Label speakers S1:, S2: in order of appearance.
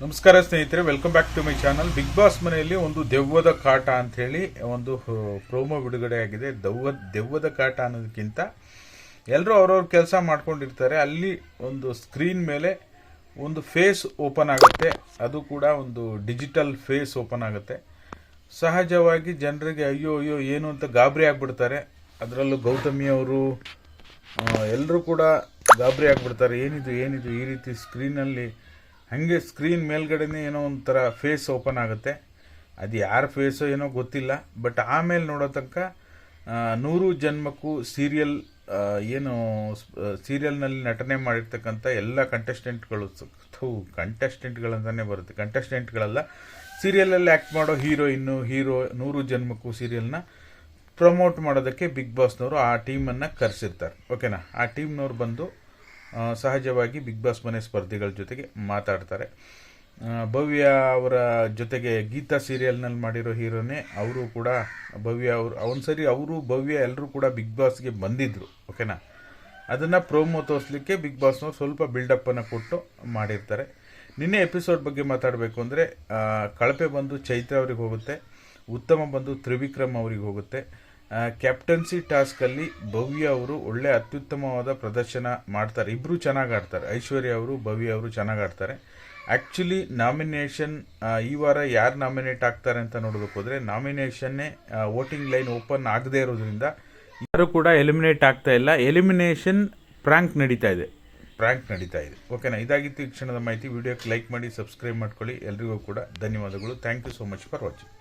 S1: ನಮಸ್ಕಾರ ಸ್ನೇಹಿತರೆ, welcome back to my channel. Bigg Boss ಮನೆಯಲ್ಲಿ ಒಂದು ದೆವ್ವದ ಕಾಟ ಅಂಥೇಳಿ ಒಂದು ಪ್ರೋಮೋ ಬಿಡುಗಡೆ ಆಗಿದೆ. ದೆವ್ವದ ಕಾಟ ಅನ್ನೋದಕ್ಕಿಂತ ಎಲ್ಲರೂ ಅವ್ರವ್ರ ಕೆಲಸ ಮಾಡ್ಕೊಂಡಿರ್ತಾರೆ. ಅಲ್ಲಿ ಒಂದು ಸ್ಕ್ರೀನ್ ಮೇಲೆ ಒಂದು ಫೇಸ್ ಓಪನ್ ಆಗುತ್ತೆ, ಅದು ಕೂಡ ಒಂದು ಡಿಜಿಟಲ್ ಫೇಸ್ ಓಪನ್ ಆಗುತ್ತೆ. ಸಹಜವಾಗಿ ಜನರಿಗೆ ಅಯ್ಯೋ ಅಯ್ಯೋ ಏನು ಅಂತ ಗಾಬರಿ ಆಗಿಬಿಡ್ತಾರೆ. ಅದರಲ್ಲೂ ಗೌತಮಿ ಅವರು ಎಲ್ಲರೂ ಕೂಡ ಗಾಬರಿ ಆಗಿಬಿಡ್ತಾರೆ. ಏನಿದು ಏನಿದು ಈ ರೀತಿ ಸ್ಕ್ರೀನಲ್ಲಿ ಹಾಗೆ ಸ್ಕ್ರೀನ್ ಮೇಲ್ಗಡೆನೇ ಏನೋ ಒಂಥರ ಫೇಸ್ ಓಪನ್ ಆಗುತ್ತೆ. ಅದು ಯಾರ ಫೇಸೋ ಏನೋ ಗೊತ್ತಿಲ್ಲ. ಬಟ್ ಆಮೇಲೆ ನೋಡೋ ತನಕ 100 ಜನ್ಮಕ್ಕೂ ಸೀರಿಯಲ್ ಏನು ಸೀರಿಯಲ್ನಲ್ಲಿ ನಟನೆ ಮಾಡಿರ್ತಕ್ಕಂಥ ಎಲ್ಲ ಕಂಟೆಸ್ಟೆಂಟ್ಗಳಂತಾನೆ ಬರುತ್ತೆ. ಕಂಟೆಸ್ಟೆಂಟ್ಗಳೆಲ್ಲ ಸೀರಿಯಲಲ್ಲಿ ಆ್ಯಕ್ಟ್ ಮಾಡೋ ಹೀರೋ 100 ಜನ್ಮಕ್ಕೂ ಸೀರಿಯಲ್ನ ಪ್ರಮೋಟ್ ಮಾಡೋದಕ್ಕೆ ಬಿಗ್ ಬಾಸ್ನವರು ಆ ಟೀಮನ್ನು ಕರೆಸಿರ್ತಾರೆ. ಓಕೆನಾ? ಆ ಟೀಮ್ನವ್ರು ಬಂದು ಸಹಜವಾಗಿ ಬಿಗ್ ಬಾಸ್ ಮನೆ ಸ್ಪರ್ಧಿಗಳ ಜೊತೆಗೆ ಮಾತಾಡ್ತಾರೆ. ಭವ್ಯ ಅವರ ಜೊತೆಗೆ ಗೀತಾ ಸೀರಿಯಲ್ನಲ್ಲಿ ಮಾಡಿರೋ ಹೀರೋನೇ ಅವರು ಕೂಡ. ಭವ್ಯ ಅವರು ಭವ್ಯ ಎಲ್ಲರೂ ಕೂಡ ಬಿಗ್ ಬಾಸ್ಗೆ ಬಂದಿದ್ದರು. ಓಕೆನಾ? ಅದನ್ನು ಪ್ರೋಮೋ ತೋರಿಸ್ಲಿಕ್ಕೆ ಬಿಗ್ ಬಾಸ್ನವ್ರು ಸ್ವಲ್ಪ ಬಿಲ್ಡಪ್ಪನ್ನು ಕೊಟ್ಟು ಮಾಡಿರ್ತಾರೆ. ನಿನ್ನೆ ಎಪಿಸೋಡ್ ಬಗ್ಗೆ ಮಾತಾಡಬೇಕು ಅಂದರೆ ಕಳಪೆ ಬಂದು ಚೈತ್ರ ಅವ್ರಿಗೆ ಹೋಗುತ್ತೆ, ಉತ್ತಮ ಬಂದು ತ್ರಿವಿಕ್ರಮ್ ಅವ್ರಿಗೆ ಹೋಗುತ್ತೆ. ಕ್ಯಾಪ್ಟನ್ಸಿ ಟಾಸ್ಕಲ್ಲಿ ಭವ್ಯ ಅವರು ಒಳ್ಳೆ ಅತ್ಯುತ್ತಮವಾದ ಪ್ರದರ್ಶನ ಮಾಡ್ತಾರೆ. ಇಬ್ಬರು ಚೆನ್ನಾಗಿ ಆಡ್ತಾರೆ. ಐಶ್ವರ್ಯ ಅವರು ಭವ್ಯ ಅವರು ಚೆನ್ನಾಗಿ ಆಡ್ತಾರೆ. ಆ್ಯಕ್ಚುಲಿ ನಾಮಿನೇಷನ್ ಈ ವಾರ ಯಾರು ನಾಮಿನೇಟ್ ಆಗ್ತಾರೆ ಅಂತ ನೋಡೋದಕ್ಕೆ ಹೋದರೆ ನಾಮಿನೇಷನ್ನೇ ವೋಟಿಂಗ್ ಲೈನ್ ಓಪನ್ ಆಗದೇ ಇರೋದ್ರಿಂದ ಯಾರು ಕೂಡ ಎಲಿಮಿನೇಟ್ ಆಗ್ತಾ ಇಲ್ಲ. ಎಲಿಮಿನೇಷನ್ ಪ್ರ್ಯಾಂಕ್ ನಡೀತಾ ಇದೆ. ಓಕೆನಾ? ಇದಾಗಿತ್ತು ಈ ಕ್ಷಣದ ಮಾಹಿತಿ. ವಿಡಿಯೋಕ್ಕೆ ಲೈಕ್ ಮಾಡಿ, ಸಬ್ಸ್ಕ್ರೈಬ್ ಮಾಡ್ಕೊಳ್ಳಿ. ಎಲ್ರಿಗೂ ಕೂಡ ಧನ್ಯವಾದಗಳು. Thank you so much for watching.